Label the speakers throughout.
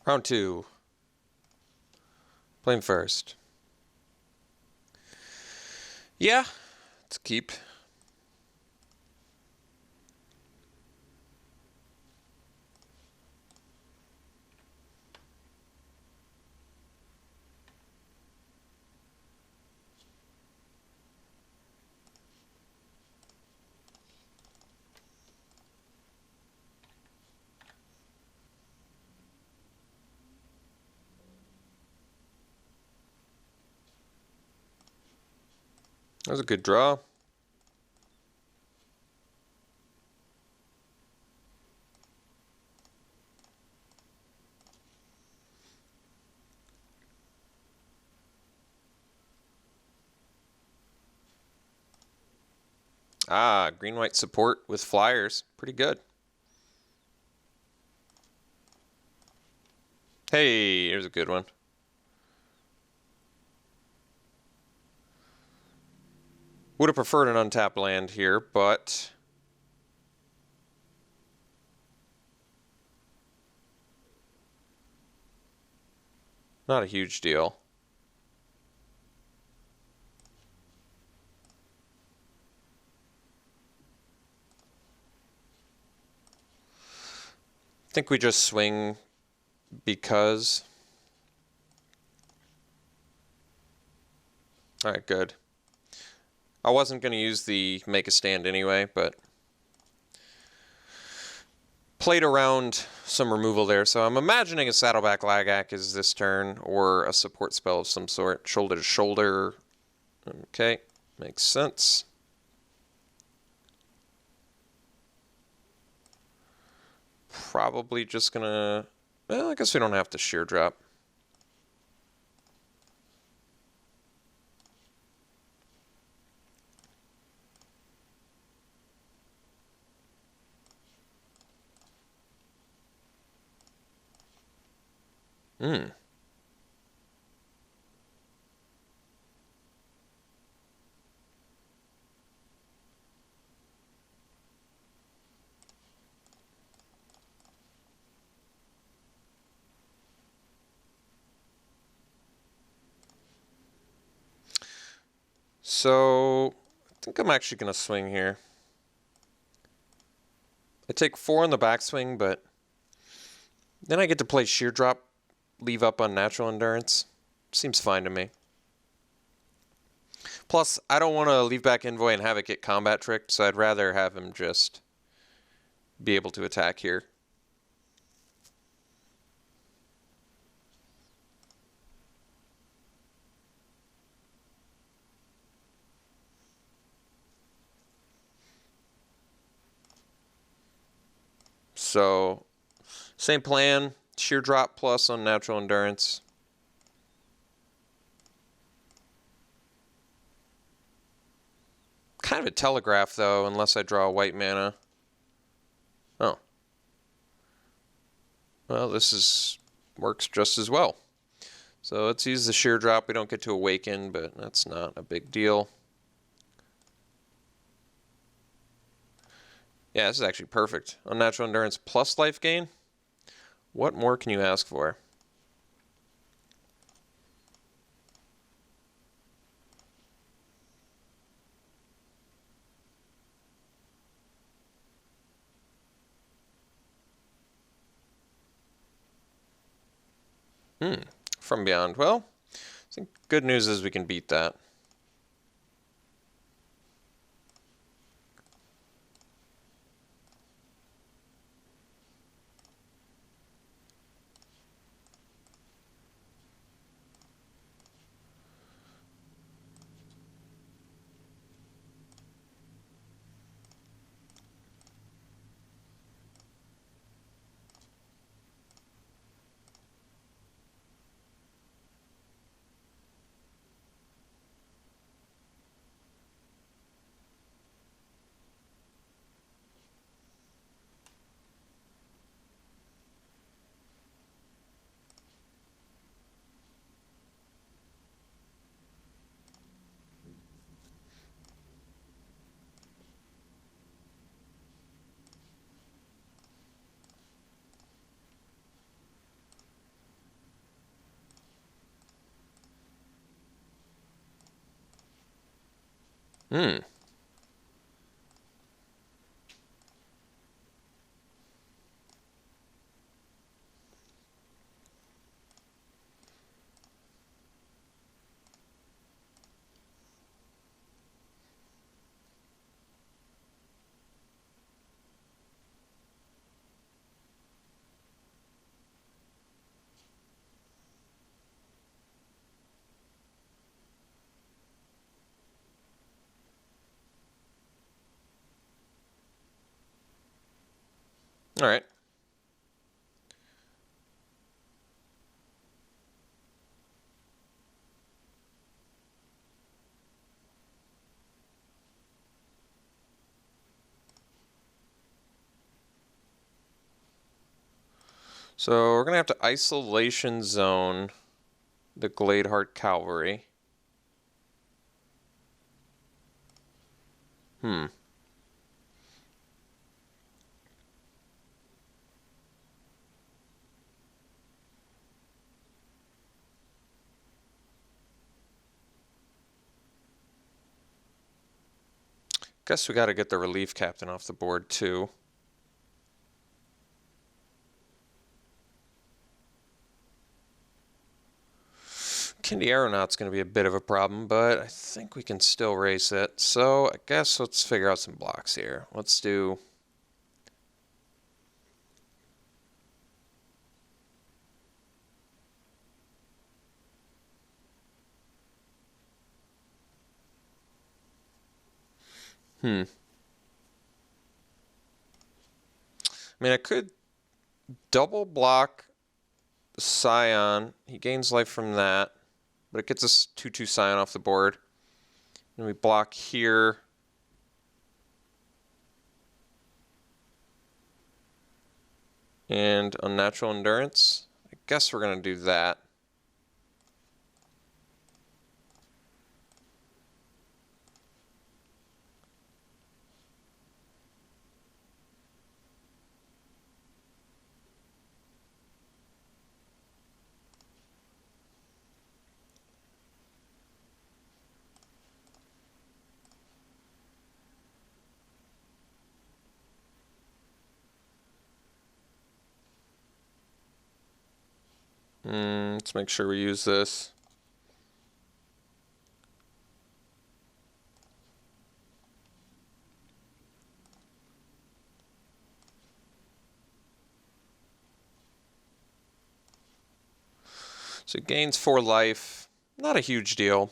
Speaker 1: Round 2. Playing first. Yeah, it's a keep. That was a good draw. Ah, green-white support with flyers. Pretty good. Hey, here's a good one. Would have preferred an untapped land here, but not a huge deal. I think we just swing because. All right, good. I wasn't going to use the make a stand anyway, but played around some removal there. So I'm imagining a Saddleback Lagac is this turn, or a support spell of some sort. Shoulder to shoulder. Okay, makes sense. Probably just gonna, well, I guess we don't have to sheer drop. So I think I'm actually going to swing here. I take 4 on the backswing, but then I get to play sheer drop, leave up unnatural endurance. Seems fine to me. Plus, I don't want to leave back Envoy and have it get combat tricked, so I'd rather have him just be able to attack here. So, same plan, sheer drop plus unnatural endurance. Kind of a telegraph, though, unless I draw white mana. Oh. Well, this works just as well. So let's use the sheer drop. We don't get to awaken, but that's not a big deal. Yeah, this is actually perfect. Unnatural endurance plus life gain. What more can you ask for? From beyond. Well, I think good news is we can beat that. Hmm. All right. So we're gonna have to isolation zone the Gladeheart Cavalry. Hmm. Guess we got to get the relief captain off the board too. Kindy Aeronaut's going to be a bit of a problem, but I think we can still race it. So I guess let's figure out some blocks here. Let's do... I mean, I could double block Scion. He gains life from that, but it gets us 2/2 Scion off the board. And we block here. And Unnatural Endurance. I guess we're going to do that. Let's make sure we use this. So it gains 4 life. Not a huge deal.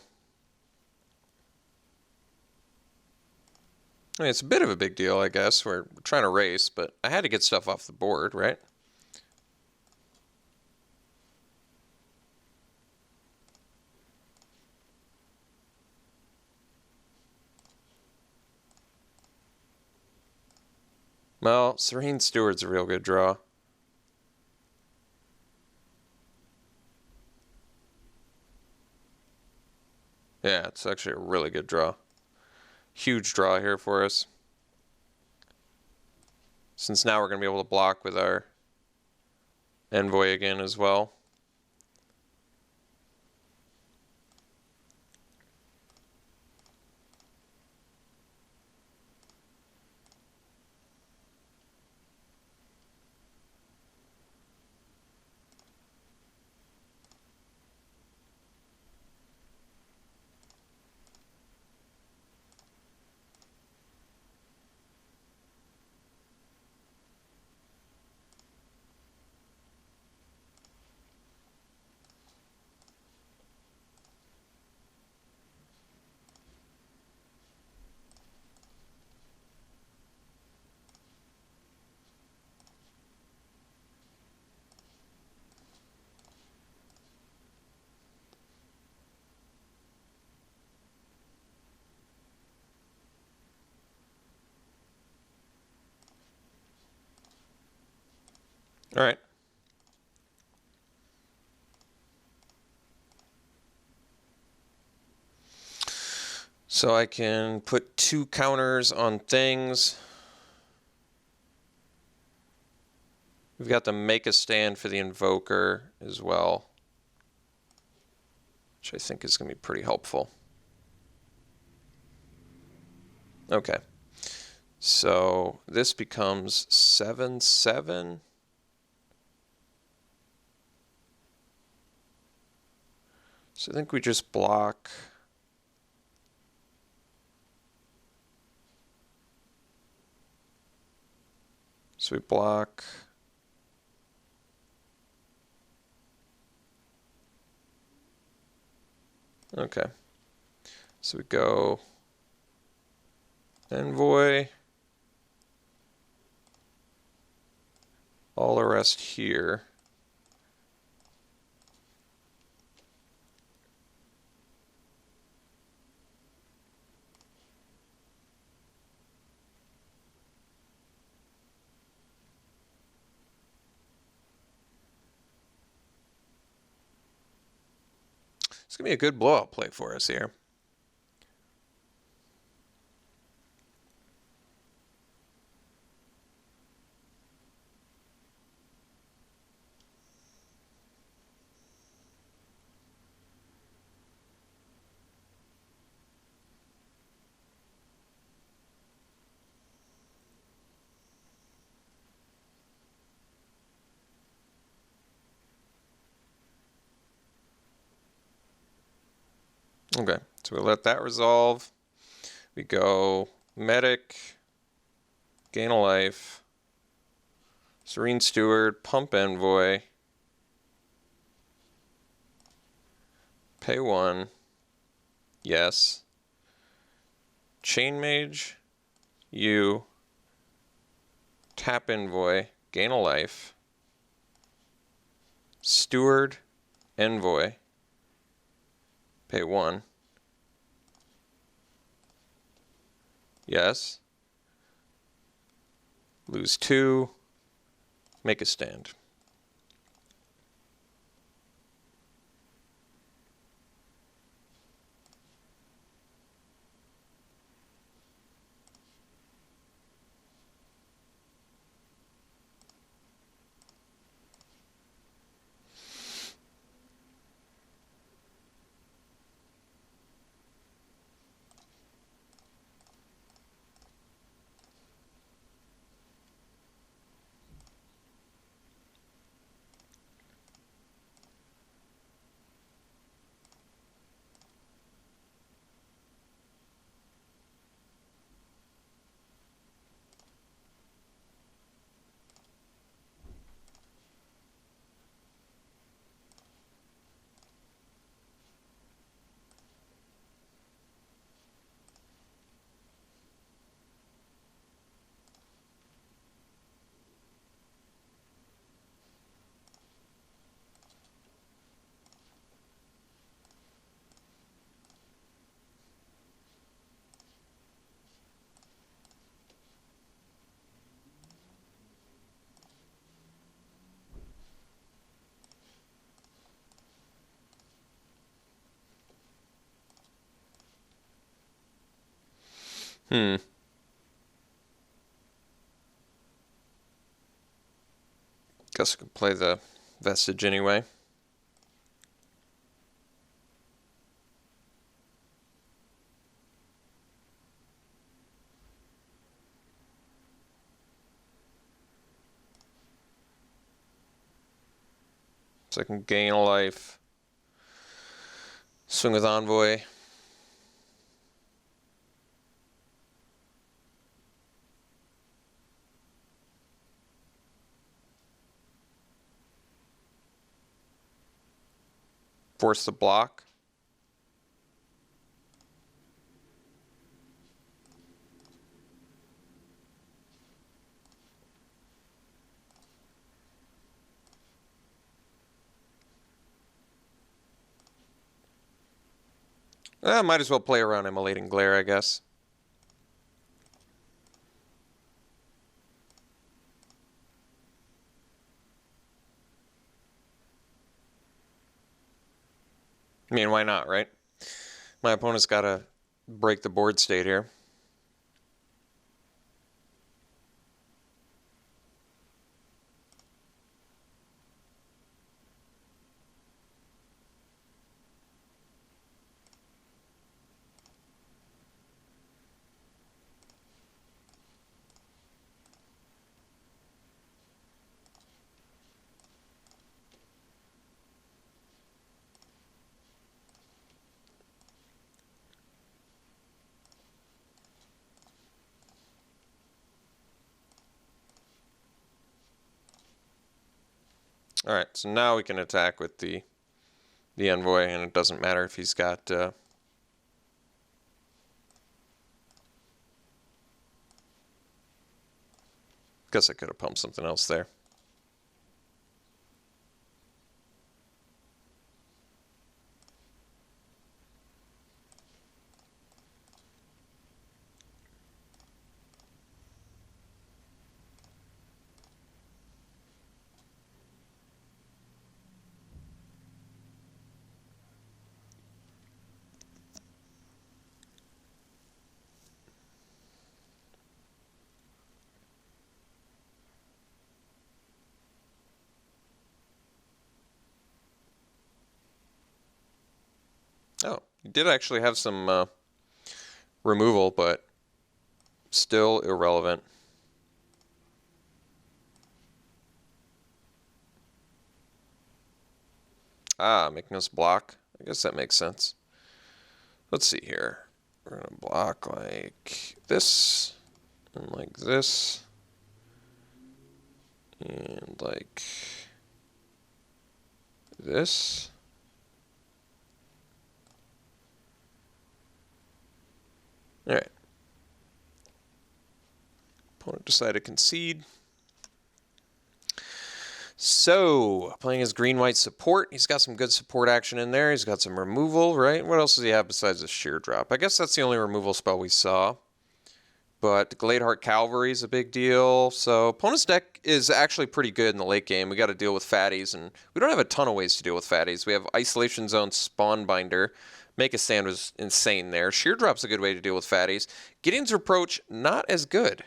Speaker 1: I mean, it's a bit of a big deal, I guess. We're trying to race, but I had to get stuff off the board, right? Well, Serene Steward's a real good draw. Yeah, it's actually a really good draw. Huge draw here for us. Since now we're going to be able to block with our Envoy again as well. All right. So I can put 2 counters on things. We've got to make a stand for the Invoker as well, which I think is going to be pretty helpful. Okay. So this becomes 7/7. So I think we just block. So we block. Okay. So we go envoy. All the rest here. It's going to be a good blowout play for us here. Okay, so we let that resolve. We go medic, gain a life, serene steward, pump envoy, pay 1, yes, chain mage, you, tap envoy, gain a life, steward, envoy, pay 1, yes, lose 2, make a stand. Guess I could play the vestige anyway. So I can gain a life, swing with envoy. Force the block. Might as well play around immolating glare, I guess. I mean, why not, right? My opponent's got to break the board state here. Alright, so now we can attack with the envoy, and it doesn't matter if he's got... Guess I could have pumped something else there. Oh, you did actually have some removal, but still irrelevant. Ah, making us block. I guess that makes sense. Let's see here. We're going to block like this, and like this, and like this. Alright. Opponent decided to concede. So, playing his green-white support. He's got some good support action in there. He's got some removal, right? What else does he have besides a sheer drop? I guess that's the only removal spell we saw. But Gladeheart Cavalry is a big deal. So, opponent's deck is actually pretty good in the late game. We got to deal with fatties, and we don't have a ton of ways to deal with fatties. We have Isolation Zone, Spawnbinder. Make a Stand was insane there. Sheer Drop's a good way to deal with fatties. Gideon's Reproach, not as good.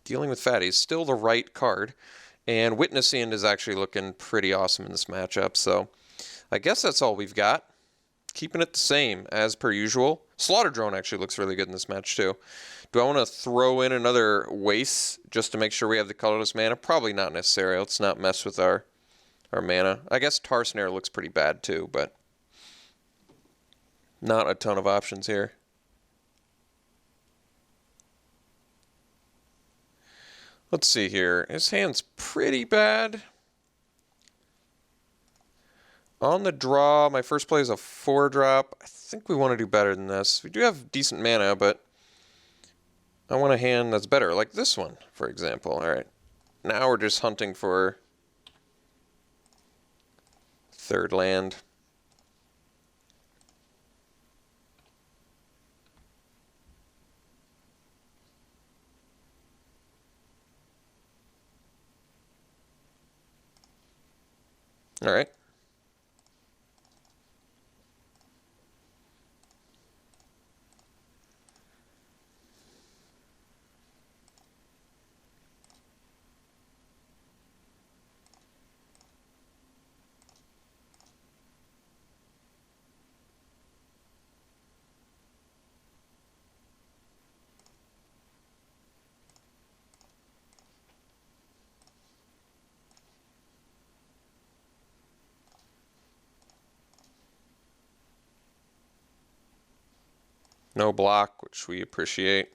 Speaker 1: Dealing with fatties, still the right card. And Witnessing is actually looking pretty awesome in this matchup. So I guess that's all we've got. Keeping it the same as per usual. Slaughter Drone actually looks really good in this match too. Do I want to throw in another Waste just to make sure we have the colorless mana? Probably not necessary. Let's not mess with our mana. I guess Tar Snare looks pretty bad too, but not a ton of options here. Let's see here. His hand's pretty bad. On the draw, my first play is a 4-drop. I think we want to do better than this. We do have decent mana, but I want a hand that's better, like this one, for example. All right. Now we're just hunting for third land. All right. No block, which we appreciate.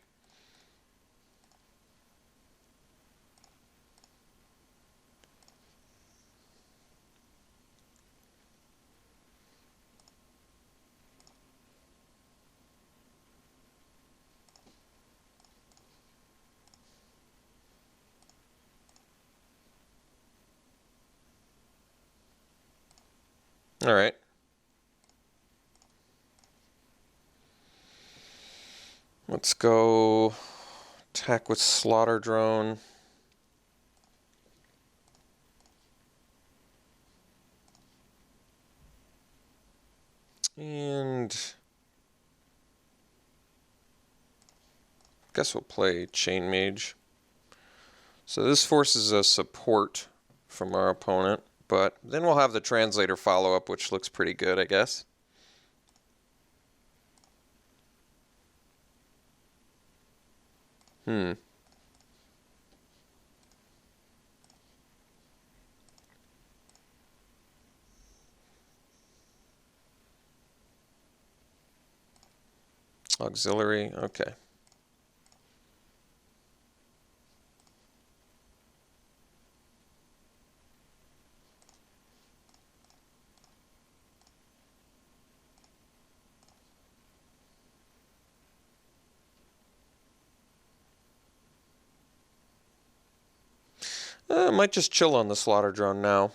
Speaker 1: All right. Let's go attack with Slaughter Drone. And guess we'll play Chain Mage. So this forces a support from our opponent, but then we'll have the Translator follow-up, which looks pretty good, I guess. Auxiliary, okay. Might just chill on the slaughter drone now.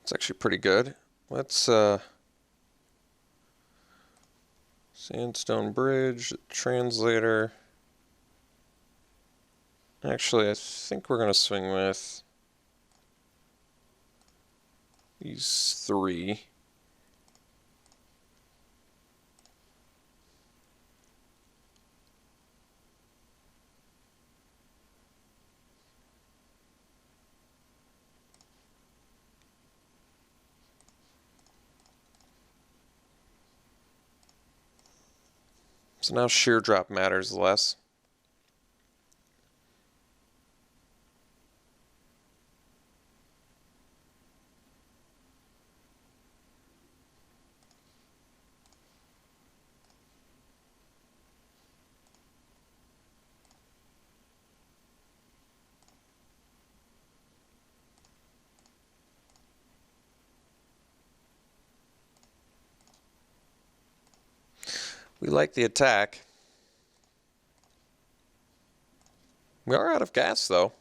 Speaker 1: It's actually pretty good. Let's sandstone bridge, translator. Actually, I think we're gonna swing with these 3. So now shear drop matters less. We like the attack. We are out of gas, though.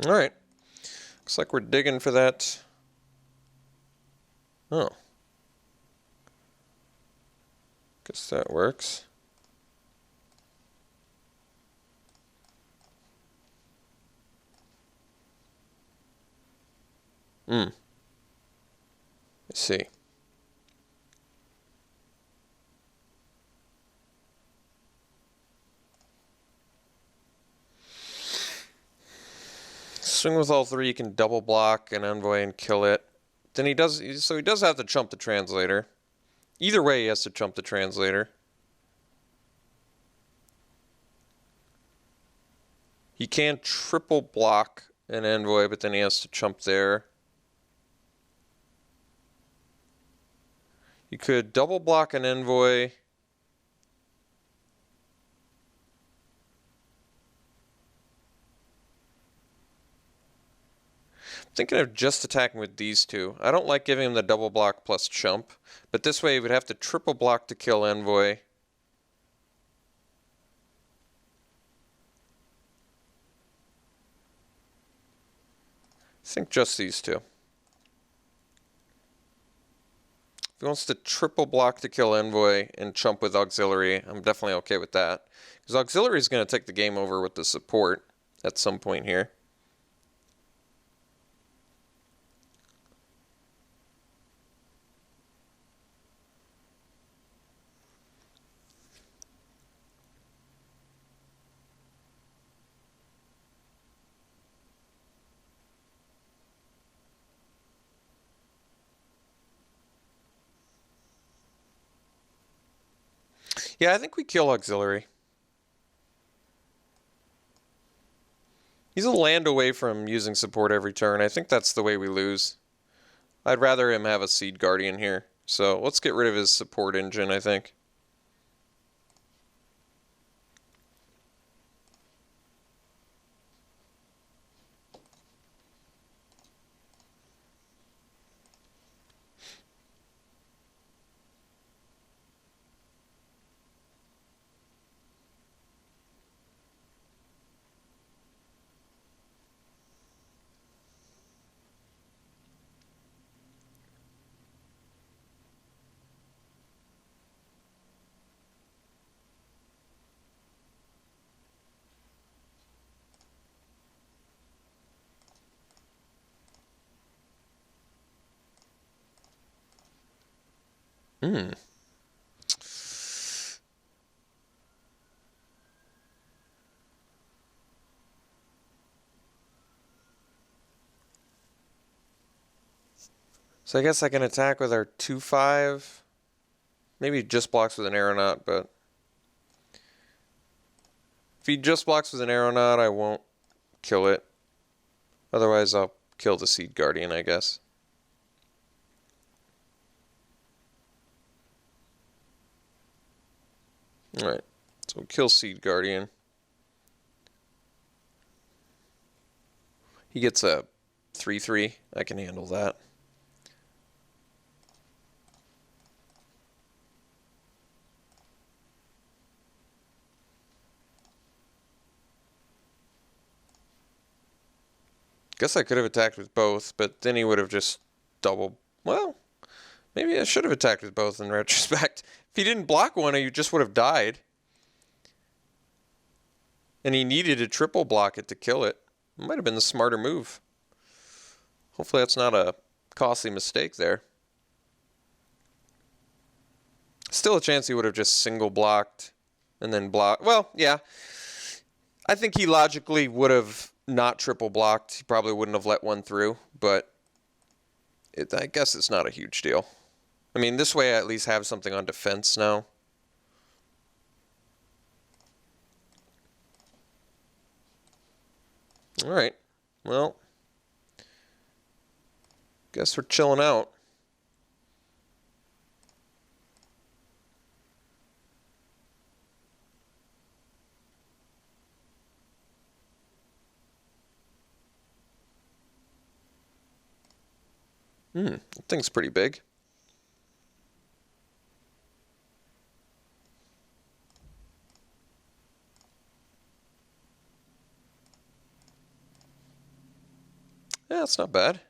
Speaker 1: All right. Looks like we're digging for that. Oh. Guess that works. I see. Swing with all 3, you can double block an envoy and kill it. Then he does, so he does have to chump the translator. Either way, he has to chump the translator. He can triple block an envoy, but then he has to chump there. You could double block an envoy. Thinking of just attacking with these 2. I don't like giving him the double block plus chump, but this way he would have to triple block to kill envoy. I think just these 2. If he wants to triple block to kill envoy and chump with auxiliary, I'm definitely okay with that. Because auxiliary is going to take the game over with the support at some point here. Yeah, I think we kill auxiliary. He's a land away from using support every turn. I think that's the way we lose. I'd rather him have a Seed Guardian here. So let's get rid of his support engine, I think. Hmm. So I guess I can attack with our 2/5. Maybe he just blocks with an aeronaut, but if he just blocks with an aeronaut, I won't kill it. Otherwise, I'll kill the Seed Guardian, I guess. Alright, so we'll kill Seed Guardian. He gets a 3/3. I can handle that. Guess I could have attacked with both, but then he would have just double... Well, maybe I should have attacked with both in retrospect. If he didn't block one, he just would have died. And he needed to triple block it to kill it. It might have been the smarter move. Hopefully that's not a costly mistake there. Still a chance he would have just single blocked and then blocked. Well, yeah. I think he logically would have not triple blocked. He probably wouldn't have let one through, but I guess it's not a huge deal. I mean, this way I at least have something on defense now. Alright, well, guess we're chilling out. That thing's pretty big. Yeah, that's not bad.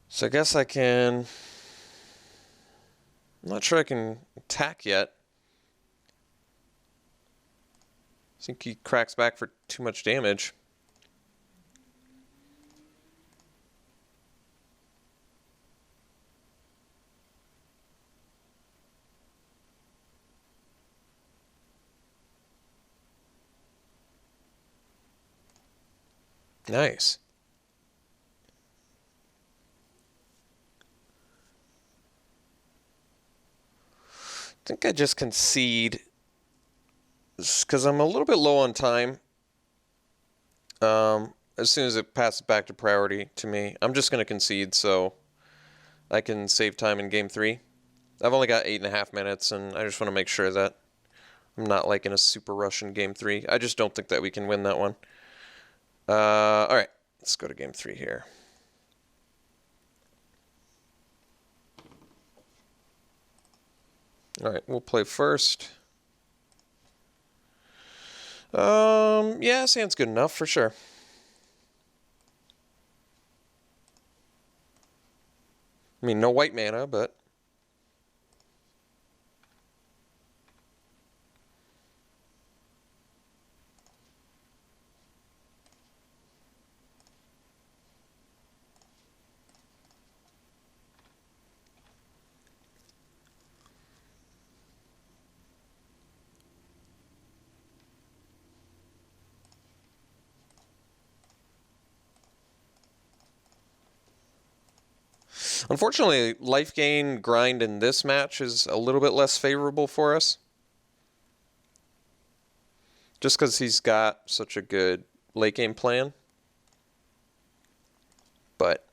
Speaker 1: So I guess I can... I'm not sure I can attack yet. I think he cracks back for too much damage. Nice. I think I just concede because I'm a little bit low on time. As soon as it passes back to priority to me, I'm just going to concede so I can save time in game 3. I've only got 8.5 minutes, and I just want to make sure that I'm not like in a super rush in game 3. I just don't think that we can win that one. All right, let's go to game 3 here. All right, we'll play first. Yeah, sand's good enough for sure. I mean, no white mana, but... Unfortunately, life gain grind in this match is a little bit less favorable for us. Just because he's got such a good late game plan. But...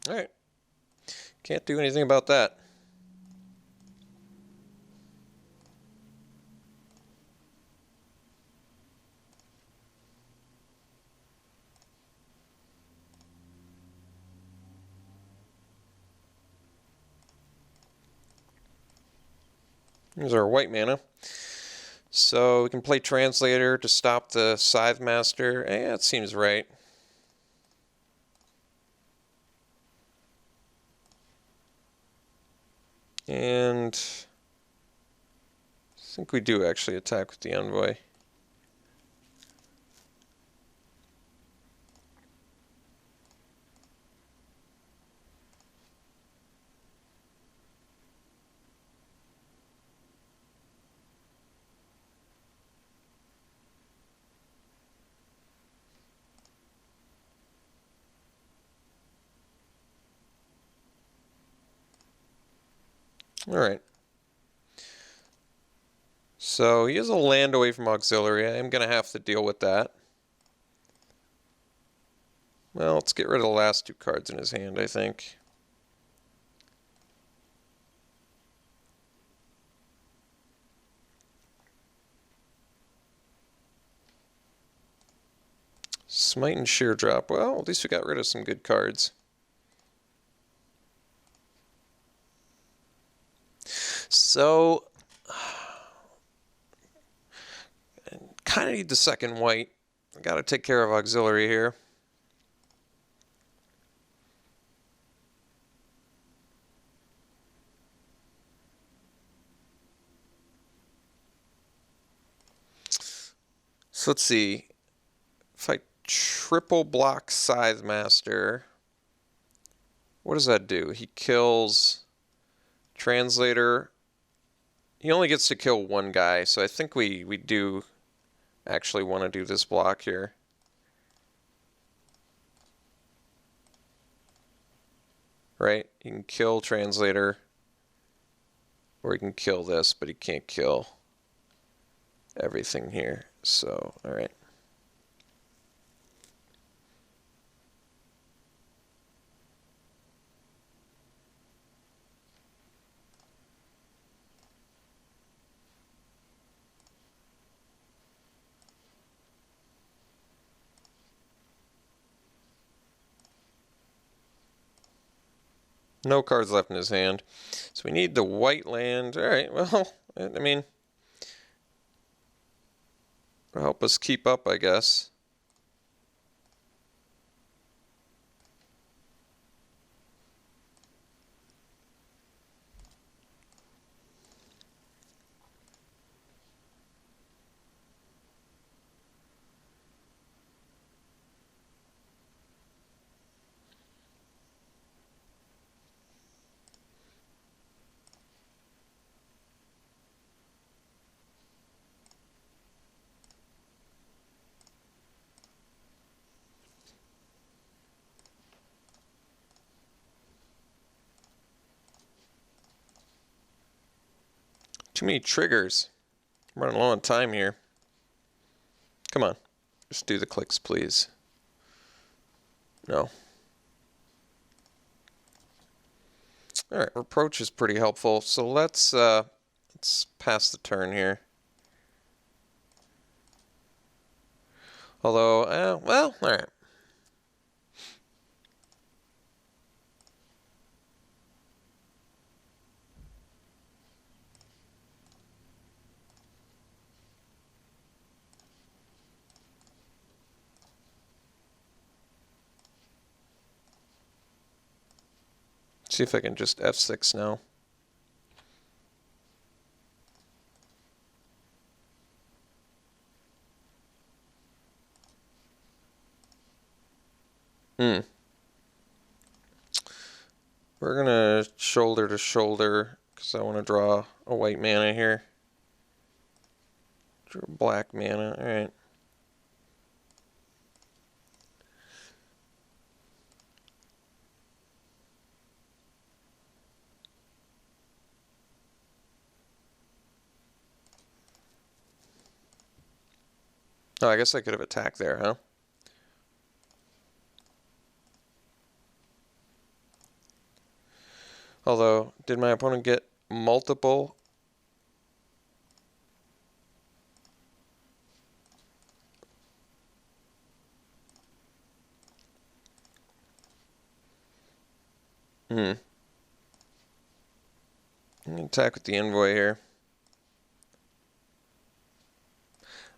Speaker 1: All right. Can't do anything about that. Here's our white mana. So we can play Translator to stop the Scythe Master. Yeah, it seems right. And I think we do actually attack with the Envoy. All right. So he has a land away from auxiliary. I am going to have to deal with that. Well, let's get rid of the last two cards in his hand, I think. Smite and Sheer Drop. Well, at least we got rid of some good cards. So, kind of need the second white. I got to take care of auxiliary here. So let's see. If I triple block Scythe Master, what does that do? He kills Translator. He only gets to kill one guy, so I think we do actually want to do this block here. Right? He can kill Translator, or he can kill this, but he can't kill everything here. So, alright. No cards left in his hand. So we need the white land. Alright, well, I mean, help us keep up, I guess. Too many triggers. I'm running low on time here. Come on. Just do the clicks, please. No. Alright, approach is pretty helpful. So let's pass the turn here. Although, well, alright. See if I can just F6 now. We're gonna shoulder to shoulder because I want to draw a white mana here. Draw black mana. All right. Oh, I guess I could have attacked there, huh? Although, did my opponent get multiple? I'm gonna attack with the envoy here.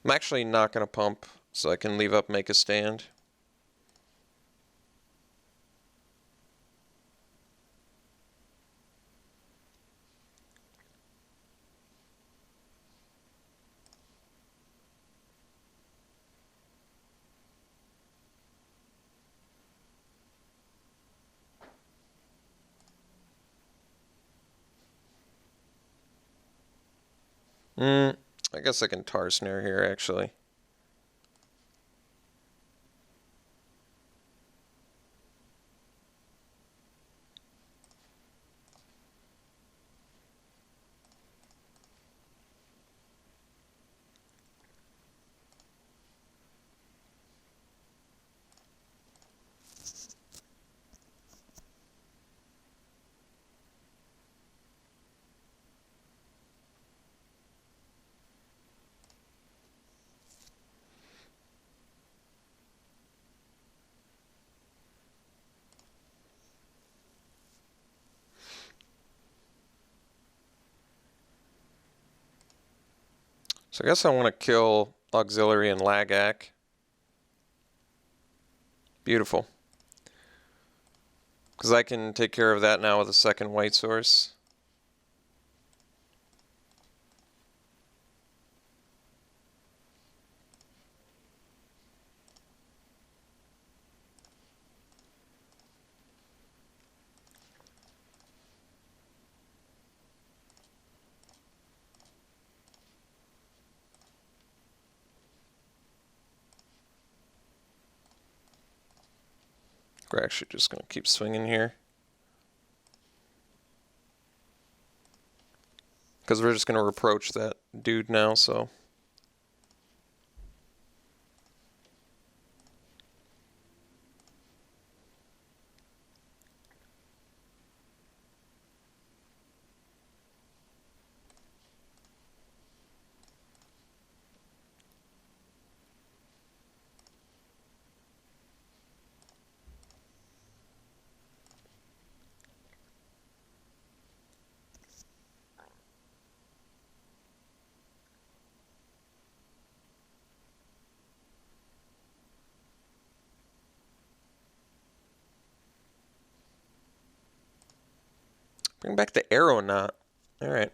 Speaker 1: I'm actually not gonna pump, so I can leave up, make a stand. I guess I can tar snare here, actually. So I guess I want to kill auxiliary and lagac. Beautiful. Because I can take care of that now with a second white source. We're actually just going to keep swinging here. Because we're just going to approach that dude now, so. Bring back the arrow knot. All right.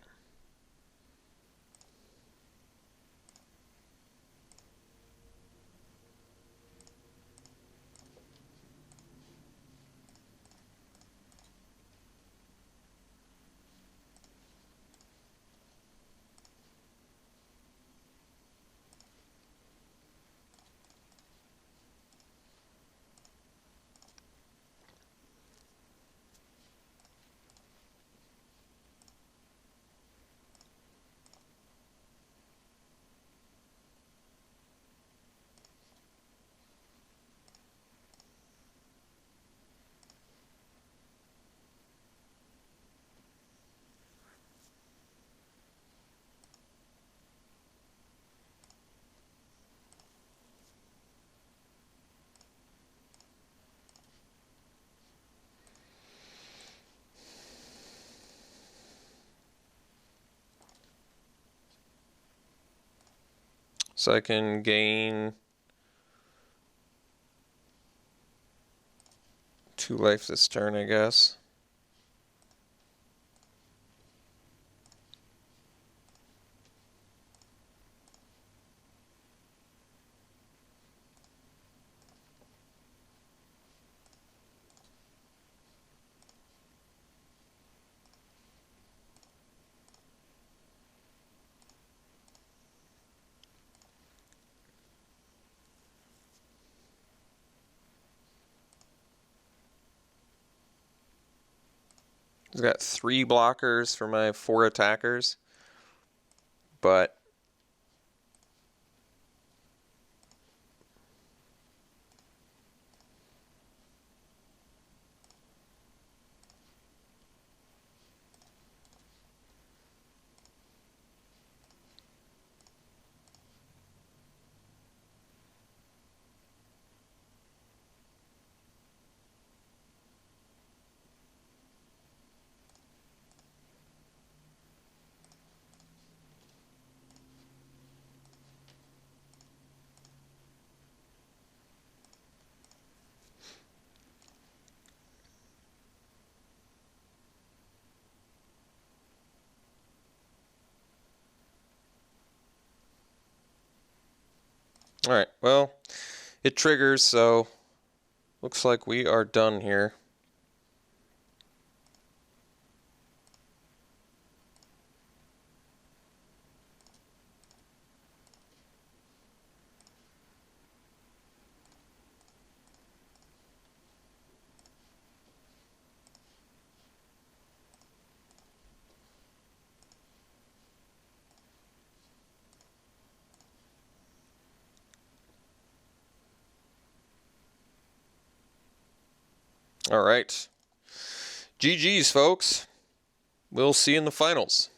Speaker 1: So I can gain 2 life this turn, I guess. He's got 3 blockers for my 4 attackers, but all right, well, it triggers, so looks like we are done here. All right. GG's, folks. We'll see you in the finals.